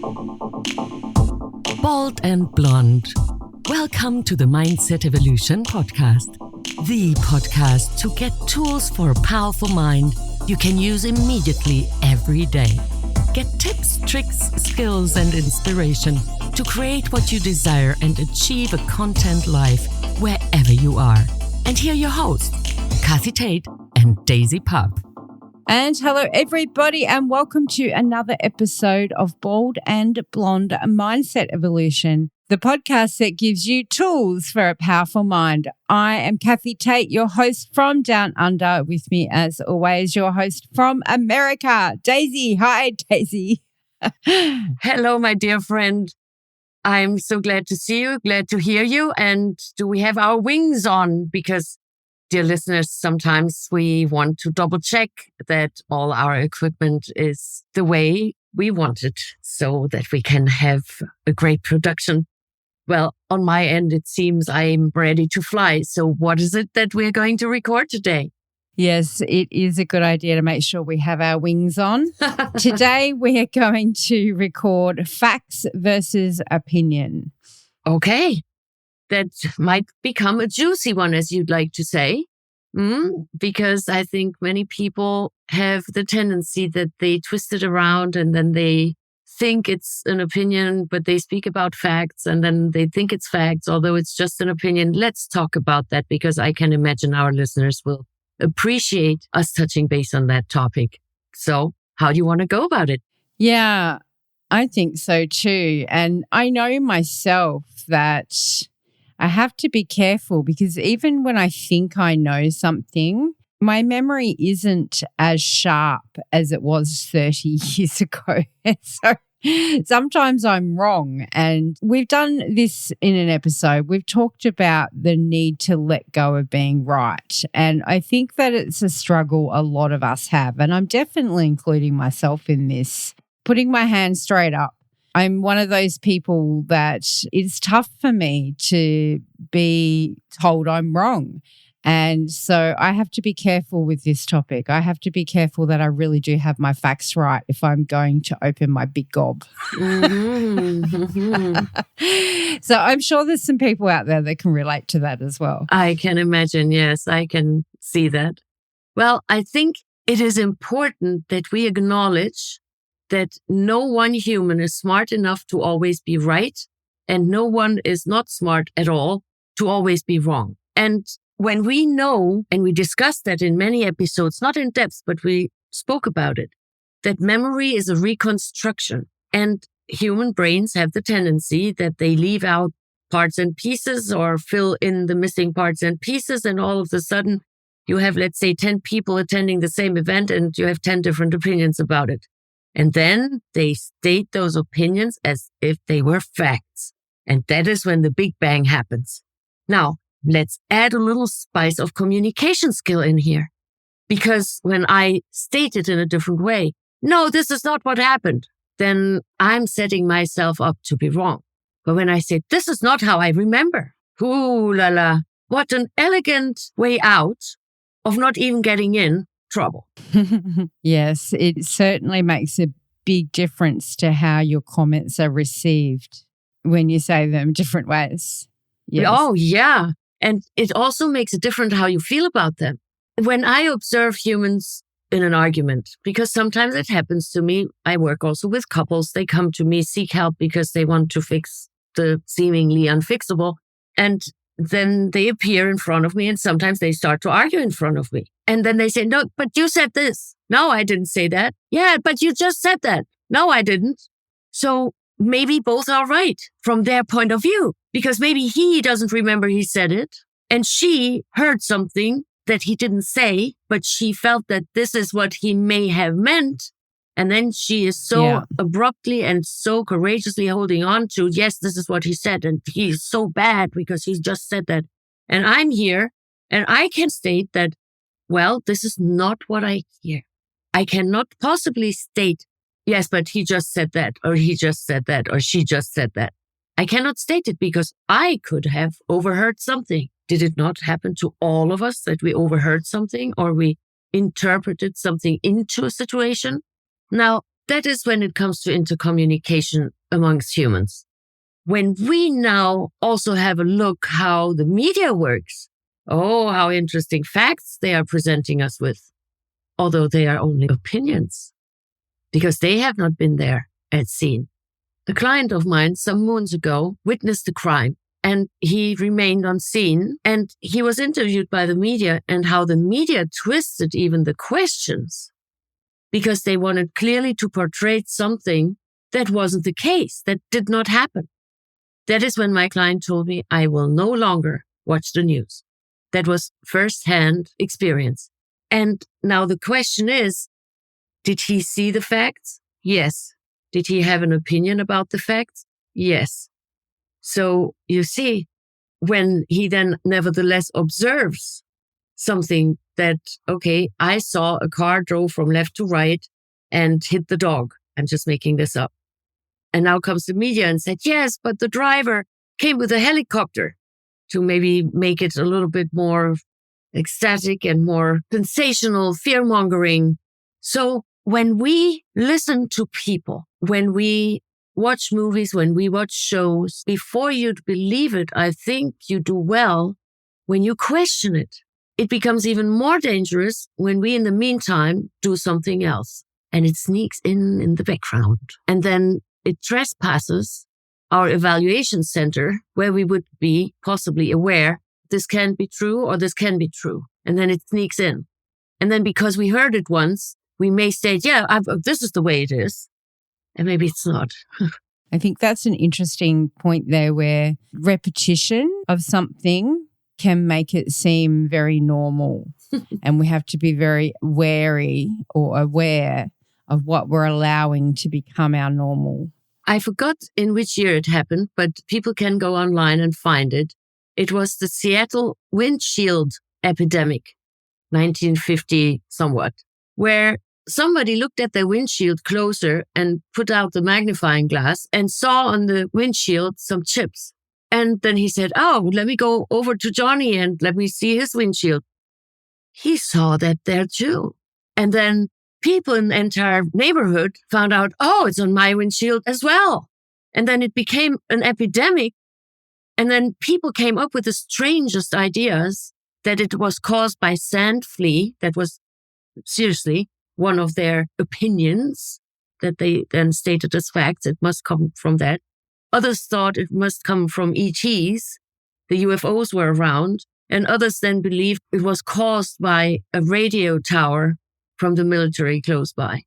Bald and Blonde. Welcome to the Mindset Evolution podcast. The podcast to get tools for a powerful mind you can use immediately every day. Get tips, tricks, skills, and inspiration to create what you desire and achieve a content life wherever you are. And here are your hosts, Kathi and Daisy Pup. And hello, everybody, and welcome to another episode of Bald and Blonde Mindset Evolution, the podcast that gives you tools for a powerful mind. I am Kathi Tate, your host from Down Under. With me, as always, your host from America, Daisy. Hi, Daisy. Hello, my dear friend. I'm so glad to see you, glad to hear you. And do we have our wings on? Because, dear listeners, sometimes we want to double check that all our equipment is the way we want it so that we can have a great production. Well, on my end, it seems I'm ready to fly. So what is it that we're going to record today? Yes, it is a good idea to make sure we have our wings on. Today, we are going to record facts versus opinion. Okay. That might become a juicy one, as you'd like to say, because I think many people have the tendency that they twist it around and then they think it's an opinion, but they speak about facts and then they think it's facts, although it's just an opinion. Let's talk about that because I can imagine our listeners will appreciate us touching base on that topic. So how do you want to go about it? Yeah, I think so too. And I know myself that I have to be careful because even when I think I know something, my memory isn't as sharp as it was 30 years ago. And so sometimes I'm wrong. And we've done this in an episode. We've talked about the need to let go of being right. And I think that it's a struggle a lot of us have. And I'm definitely including myself in this, putting my hand straight up. I'm one of those people that it's tough for me to be told I'm wrong. And so I have to be careful with this topic. I have to be careful that I really do have my facts right if I'm going to open my big gob. So I'm sure there's some people out there that can relate to that as well. I can imagine. Yes, I can see that. Well, I think it is important that we acknowledge that no one human is smart enough to always be right, and no one is not smart at all to always be wrong. And when we know, and we discussed that in many episodes, not in depth, but we spoke about it, that memory is a reconstruction, and human brains have the tendency that they leave out parts and pieces or fill in the missing parts and pieces, and all of a sudden you have, let's say, 10 people attending the same event and you have 10 different opinions about it. And then they state those opinions as if they were facts. And that is when the Big Bang happens. Now, let's add a little spice of communication skill in here. Because when I state it in a different way, no, this is not what happened, then I'm setting myself up to be wrong. But when I say, this is not how I remember, ooh la la, what an elegant way out of not even getting in trouble. Yes, it certainly makes a big difference to how your comments are received when you say them different ways. Yes. Oh, yeah. And it also makes it different how you feel about them. When I observe humans in an argument, because sometimes it happens to me, I work also with couples. They come to me, seek help because they want to fix the seemingly unfixable. And then they appear in front of me and sometimes they start to argue in front of me. And then they say, no, but you said this. No, I didn't say that. Yeah, but you just said that. No, I didn't. So maybe both are right from their point of view, because maybe he doesn't remember he said it and she heard something that he didn't say, but she felt that this is what he may have meant. And then she is so abruptly and so courageously holding on to, yes, this is what he said. And he's so bad because he just said that. And I'm here and I can state that, well, this is not what I hear. I cannot possibly state, yes, but he just said that, or he just said that, or she just said that. I cannot state it because I could have overheard something. Did it not happen to all of us that we overheard something or we interpreted something into a situation? Now, that is when it comes to intercommunication amongst humans. When we now also have a look how the media works, oh, how interesting facts they are presenting us with, although they are only opinions, because they have not been there at scene. A client of mine some moons ago witnessed a crime, and he remained on scene, and he was interviewed by the media, and how the media twisted even the questions because they wanted clearly to portray something that wasn't the case, that did not happen. That is when my client told me, I will no longer watch the news. That was first-hand experience. And now the question is, did he see the facts? Yes. Did he have an opinion about the facts? Yes. So you see, when he then nevertheless observes something that, okay, I saw a car drove from left to right and hit the dog. I'm just making this up. And now comes the media and said, yes, but the driver came with a helicopter, to maybe make it a little bit more ecstatic and more sensational, fear-mongering. So when we listen to people, when we watch movies, when we watch shows, before you believe it, I think you do well when you question it. It becomes even more dangerous when we, in the meantime, do something else. And it sneaks in the background. And then it trespasses our evaluation center, where we would be possibly aware this can be true or this can be true. And then it sneaks in. And then because we heard it once, we may state, yeah, this is the way it is. And maybe it's not. I think that's an interesting point there, where repetition of something can make it seem very normal. And we have to be very wary or aware of what we're allowing to become our normal. I forgot in which year it happened, but people can go online and find it. It was the Seattle windshield epidemic, 1950 somewhat, where somebody looked at their windshield closer and put out the magnifying glass and saw on the windshield some chips. And then he said, oh, let me go over to Johnny and let me see his windshield. He saw that there too. And then people in the entire neighborhood found out, oh, it's on my windshield as well. And then it became an epidemic. And then people came up with the strangest ideas that it was caused by sand flea. That was seriously one of their opinions that they then stated as facts. It must come from that. Others thought it must come from ETs. The UFOs were around. And others then believed it was caused by a radio tower from the military close by.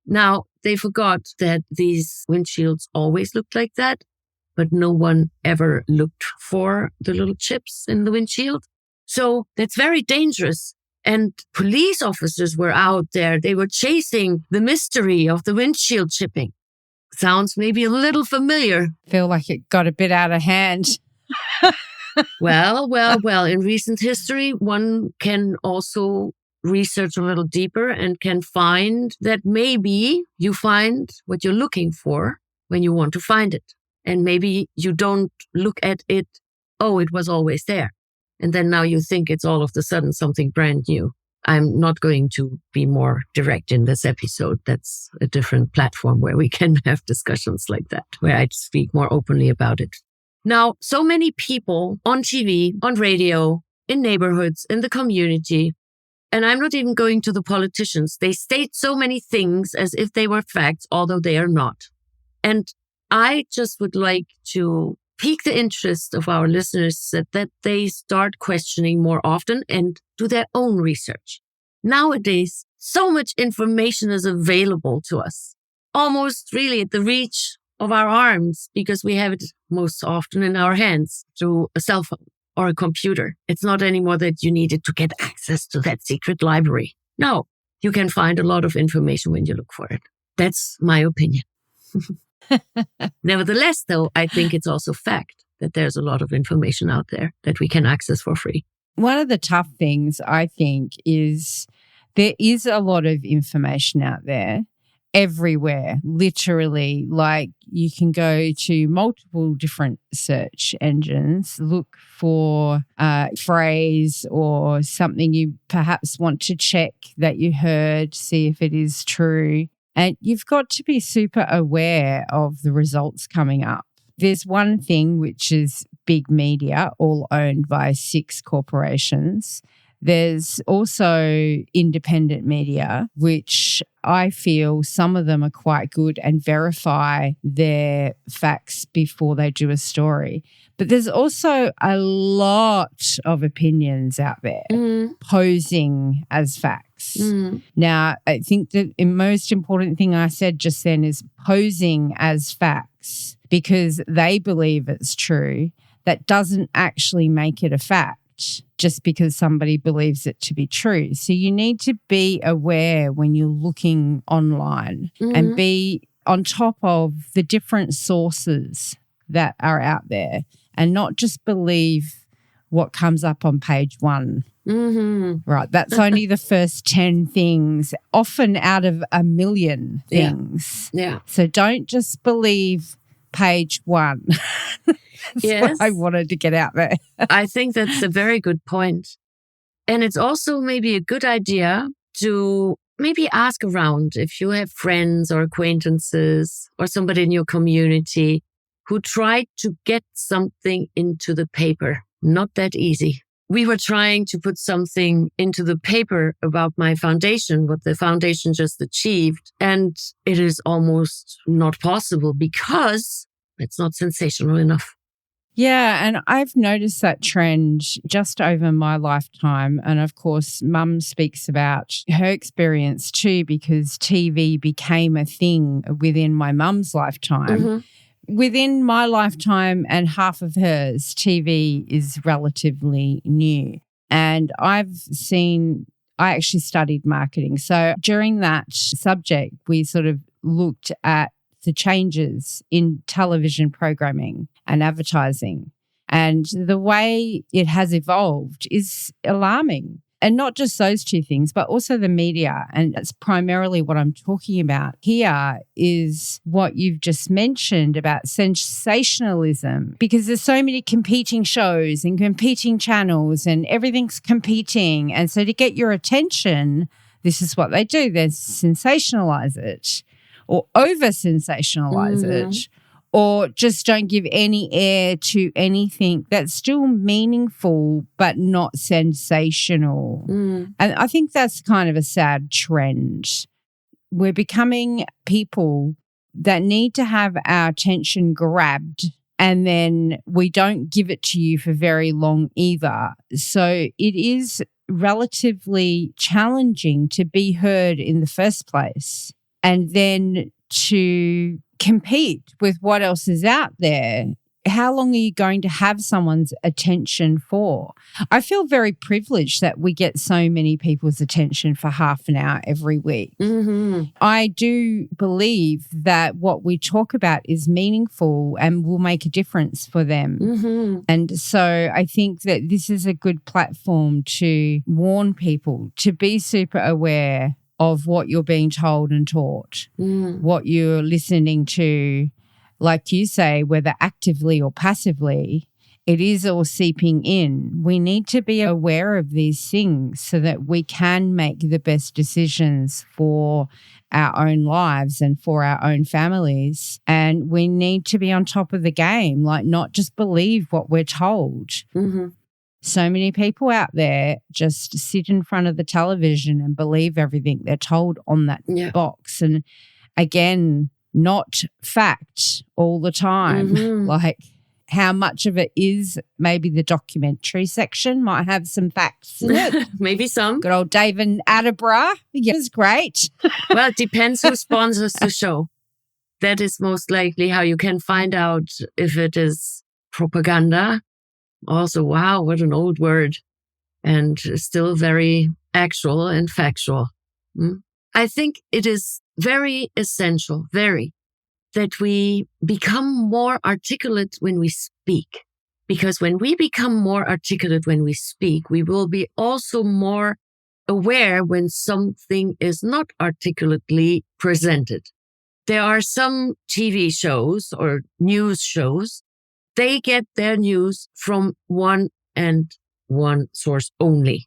Now, they forgot that these windshields always looked like that, but no one ever looked for the little chips in the windshield. So that's very dangerous. And police officers were out there. They were chasing the mystery of the windshield chipping. Sounds maybe a little familiar. Feel like it got a bit out of hand. Well, in recent history, one can also research a little deeper and can find that maybe you find what you're looking for when you want to find it. And maybe you don't look at it, oh, it was always there. And then now you think it's all of a sudden something brand new. I'm not going to be more direct in this episode. That's a different platform where we can have discussions like that, where I speak more openly about it. Now, so many people on TV, on radio, in neighborhoods, in the community, and I'm not even going to the politicians. They state so many things as if they were facts, although they are not. And I just would like to pique the interest of our listeners that they start questioning more often and do their own research. Nowadays, so much information is available to us, almost really at the reach of our arms, because we have it most often in our hands through a cell phone or a computer. It's not anymore that you needed to get access to that secret library. No, you can find a lot of information when you look for it. That's my opinion. Nevertheless, though, I think it's also fact that there's a lot of information out there that we can access for free. One of the tough things, I think, is there is a lot of information out there everywhere, literally. Like, you can go to multiple different search engines, look for a phrase or something you perhaps want to check that you heard, see if it is true. And you've got to be super aware of the results coming up. There's one thing which is big media, all owned by 6 corporations. There's also independent media, which I feel some of them are quite good and verify their facts before they do a story. But there's also a lot of opinions out there posing as facts. Now, I think the most important thing I said just then is posing as facts because they believe it's true. That doesn't actually make it a fact just because somebody believes it to be true. So you need to be aware when you're looking online and be on top of the different sources that are out there and not just believe what comes up on page 1. Right. That's only the first 10 things, often out of a million things. Yeah. So don't just believe page 1. That's what I wanted to get out there. I think that's a very good point. And it's also maybe a good idea to maybe ask around if you have friends or acquaintances or somebody in your community who tried to get something into the paper. Not that easy. We were trying to put something into the paper about my foundation, what the foundation just achieved. And it is almost not possible because it's not sensational enough. Yeah, and I've noticed that trend just over my lifetime. And of course, Mum speaks about her experience too, because TV became a thing within my mum's lifetime. Within my lifetime and half of hers, TV is relatively new. And I actually studied marketing. So during that subject, we sort of looked at the changes in television programming and advertising. And the way it has evolved is alarming. And not just those two things, but also the media. And that's primarily what I'm talking about here is what you've just mentioned about sensationalism, because there's so many competing shows and competing channels and everything's competing. And so to get your attention, this is what they do. They sensationalize it or over-sensationalize it, or just don't give any air to anything that's still meaningful but not sensational. And I think that's kind of a sad trend. We're becoming people that need to have our attention grabbed and then we don't give it to you for very long either. So it is relatively challenging to be heard in the first place. And then to compete with what else is out there. How long are you going to have someone's attention for? I feel very privileged that we get so many people's attention for half an hour every week. I do believe that what we talk about is meaningful and will make a difference for them. And so I think that this is a good platform to warn people to be super aware of what you're being told and taught, what you're listening to, like you say, whether actively or passively, it is all seeping in. We need to be aware of these things so that we can make the best decisions for our own lives and for our own families. And we need to be on top of the game, like not just believe what we're told. So many people out there just sit in front of the television and believe everything they're told on that box. And again, not fact all the time. Like how much of it is maybe the documentary section might have some facts in it. Maybe some. Good old David Attenborough. Yeah, it's great. Well, it depends who sponsors the show. That is most likely how you can find out if it is propaganda. Also, wow, what an old word, and still very actual and factual. I think it is very essential, that we become more articulate when we speak. Because when we become more articulate when we speak, we will be also more aware when something is not articulately presented. There are some TV shows or news shows. They get their news from one source only.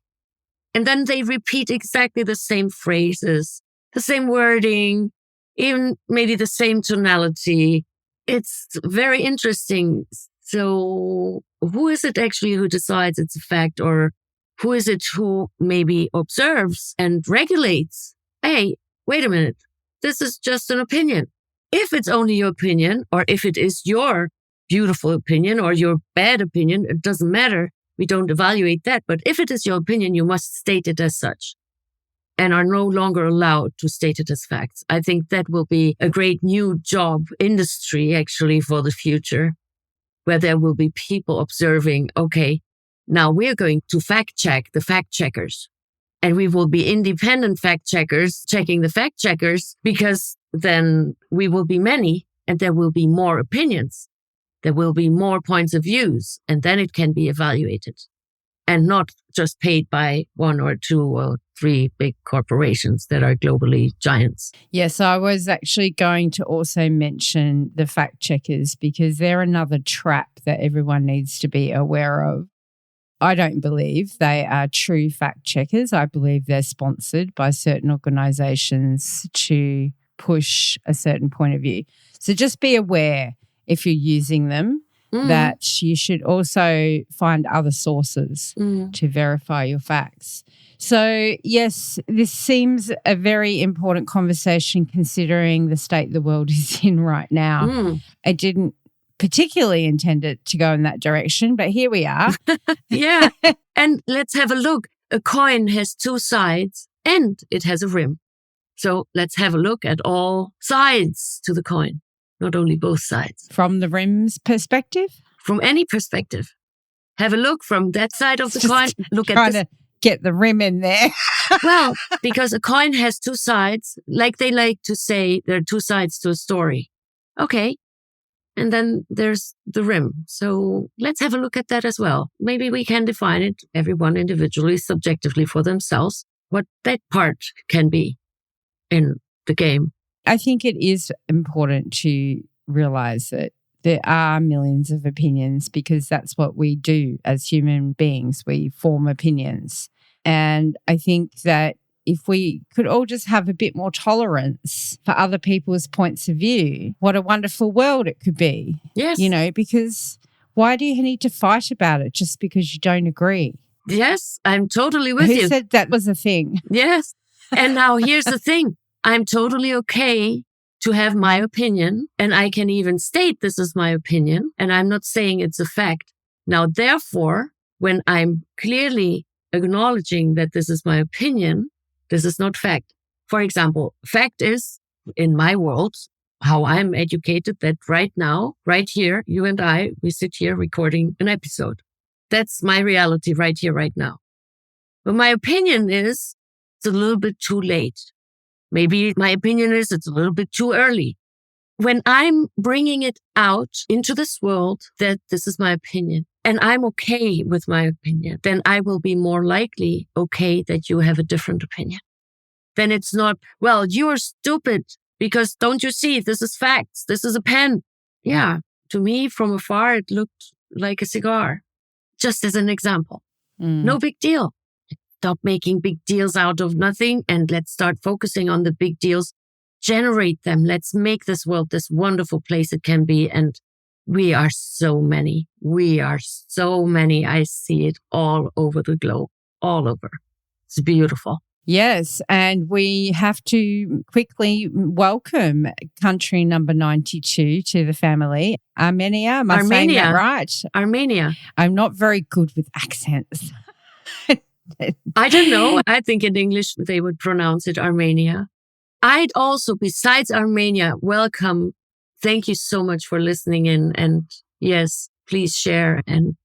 And then they repeat exactly the same phrases, the same wording, even maybe the same tonality. It's very interesting. So who is it actually who decides it's a fact, or who is it who maybe observes and regulates? Hey, wait a minute. This is just an opinion. If it's only your opinion, or if it is your beautiful opinion or your bad opinion, it doesn't matter. We don't evaluate that. But if it is your opinion, you must state it as such and are no longer allowed to state it as facts. I think that will be a great new job industry actually for the future, where there will be people observing, okay, now we're going to fact check the fact checkers. And we will be independent fact checkers checking the fact checkers, because then we will be many and there will be more opinions. There will be more points of views, and then it can be evaluated and not just paid by 1 or 2 or 3 big corporations that are globally giants. Yes, I was actually going to also mention the fact checkers, because they're another trap that everyone needs to be aware of. I don't believe they are true fact checkers. I believe they're sponsored by certain organisations to push a certain point of view. So just be aware, if you're using them, that you should also find other sources to verify your facts. So, yes, this seems a very important conversation considering the state the world is in right now. I didn't particularly intend it to go in that direction, but here we are. Yeah. And let's have a look. A coin has 2 sides and it has a rim. So let's have a look at all sides to the coin, not only both sides. From the rim's perspective? From any perspective. Have a look from that side of the coin. Look at trying this. to get the rim in there. Well, because a coin has 2 sides, like they like to say there are 2 sides to a story. Okay. And then there's the rim. So let's have a look at that as well. Maybe we can define it, everyone individually, subjectively for themselves, what that part can be in the game. I think it is important to realize that there are millions of opinions, because that's what we do as human beings. We form opinions. And I think that if we could all just have a bit more tolerance for other people's points of view, what a wonderful world it could be. Yes. You know, because why do you need to fight about it just because you don't agree? Yes, I'm totally with you. Who said that was a thing? Yes. And now here's the thing. I'm totally okay to have my opinion, and I can even state this is my opinion, and I'm not saying it's a fact. Now, therefore, when I'm clearly acknowledging that this is my opinion, this is not fact. For example, fact is, in my world, how I'm educated, that right now, right here, you and I, we sit here recording an episode. That's my reality right here, right now. But my opinion is, it's a little bit too late. Maybe my opinion is it's a little bit too early. When I'm bringing it out into this world that this is my opinion, and I'm okay with my opinion, then I will be more likely okay that you have a different opinion. Then it's not, well, you're stupid because don't you see, this is facts. This is a pen. Yeah, to me from afar, it looked like a cigar, just as an example. No big deal. Stop making big deals out of nothing, and let's start focusing on the big deals. Generate them. Let's make this world this wonderful place it can be. And we are so many. We are so many. I see it all over the globe, all over. It's beautiful. Yes, and we have to quickly welcome country number 92 to the family, Armenia. Am I saying that right? Armenia. I'm not very good with accents. I don't know. I think in English they would pronounce it Armenia. I'd also, besides Armenia, welcome. Thank you so much for listening in. And yes, please share and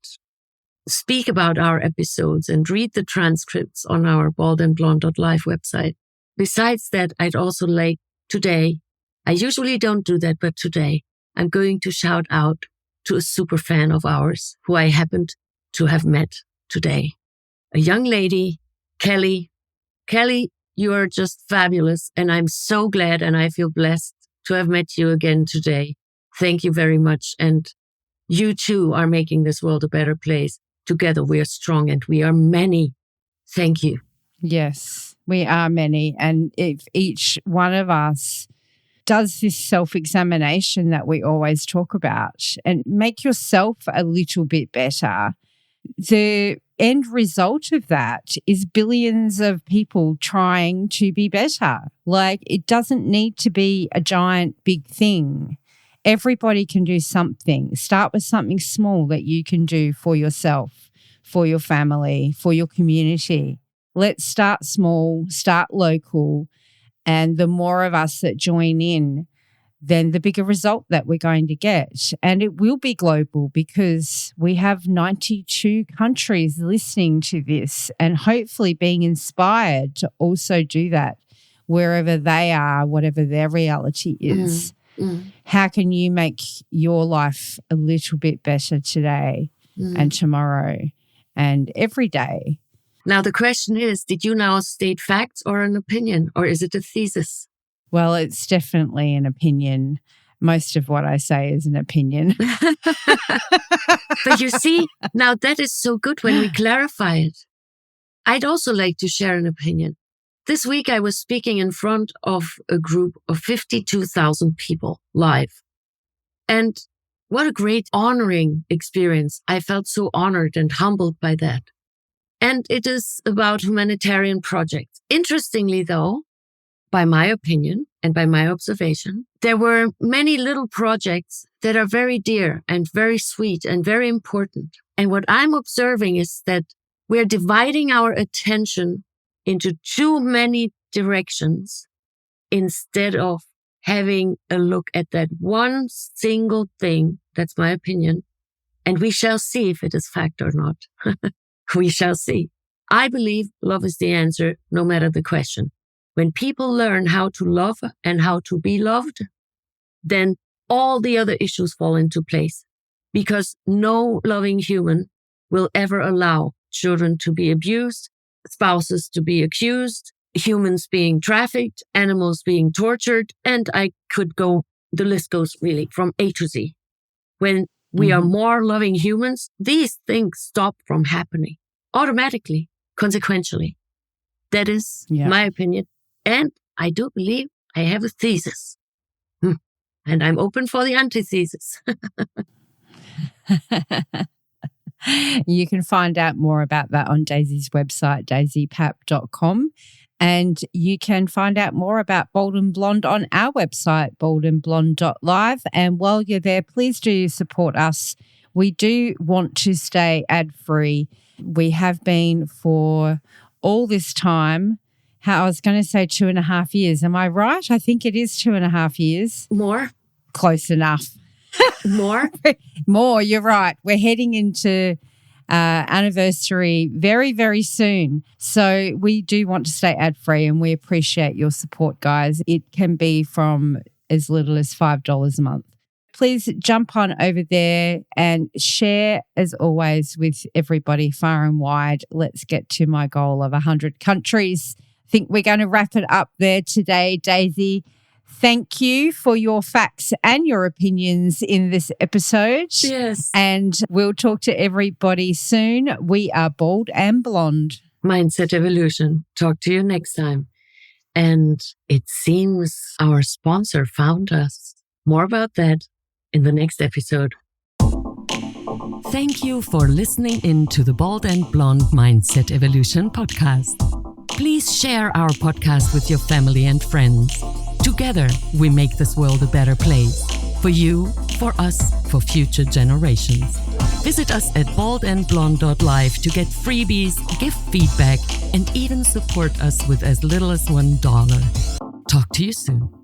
speak about our episodes and read the transcripts on our baldandblonde.live website. Besides that, I'd also like today, I usually don't do that, but today I'm going to shout out to a super fan of ours who I happened to have met today. A young lady, Kelly. Kelly, you are just fabulous. And I'm so glad and I feel blessed to have met you again today. Thank you very much. And you too are making this world a better place. Together we are strong and we are many. Thank you. Yes, we are many. And if each one of us does this self-examination that we always talk about and make yourself a little bit better, the end result of that is billions of people trying to be better. Like, it doesn't need to be a giant big thing. Everybody can do something. Start with something small that you can do for yourself, for your family, for your community. Let's start small, start local, and the more of us that join in, then the bigger result that we're going to get. And it will be global because we have 92 countries listening to this and hopefully being inspired to also do that wherever they are, whatever their reality is. How can you make your life a little bit better today and tomorrow and every day? Now, the question is, did you now state facts or an opinion, or is it a thesis? Well, it's definitely an opinion. Most of what I say is an opinion. But you see, now that is so good when we clarify it. I'd also like to share an opinion. This week, I was speaking in front of a group of 52,000 people live. And what a great honoring experience. I felt so honored and humbled by that. And it is about humanitarian projects. Interestingly, though, by my opinion and by my observation, there were many little projects that are very dear and very sweet and very important. And what I'm observing is that we're dividing our attention into too many directions instead of having a look at that one single thing. That's my opinion. And we shall see if it is fact or not. We shall see. I believe love is the answer, no matter the question. When people learn how to love and how to be loved, then all the other issues fall into place, because no loving human will ever allow children to be abused, spouses to be accused, humans being trafficked, animals being tortured, and I could go, the list goes really from A to Z. When we are more loving humans, these things stop from happening automatically, consequentially. That is my opinion. And I do believe I have a thesis. And I'm open for the antithesis. You can find out more about that on Daisy's website, daisypap.com. And you can find out more about Bold and Blonde on our website, boldandblonde.live. And while you're there, please do support us. We do want to stay ad-free. We have been for all this time. I was going to say 2.5 years. Am I right? I think it is 2.5 years. More? Close enough. More? More, you're right. We're heading into anniversary very, very soon. So we do want to stay ad-free and we appreciate your support, guys. It can be from as little as $5 a month. Please jump on over there and share, as always, with everybody far and wide. Let's get to my goal of 100 countries. I think we're going to wrap it up there today, Daisy. Thank you for your facts and your opinions in this episode. Yes. And we'll talk to everybody soon. We are Bold and Blonde. Mindset Evolution. Talk to you next time. And it seems our sponsor found us. More about that in the next episode. Thank you for listening in to the Bold and Blonde Mindset Evolution podcast. Please share our podcast with your family and friends. Together, we make this world a better place. For you, for us, for future generations. Visit us at boldandblonde.live to get freebies, give feedback, and even support us with as little as $1. Talk to you soon.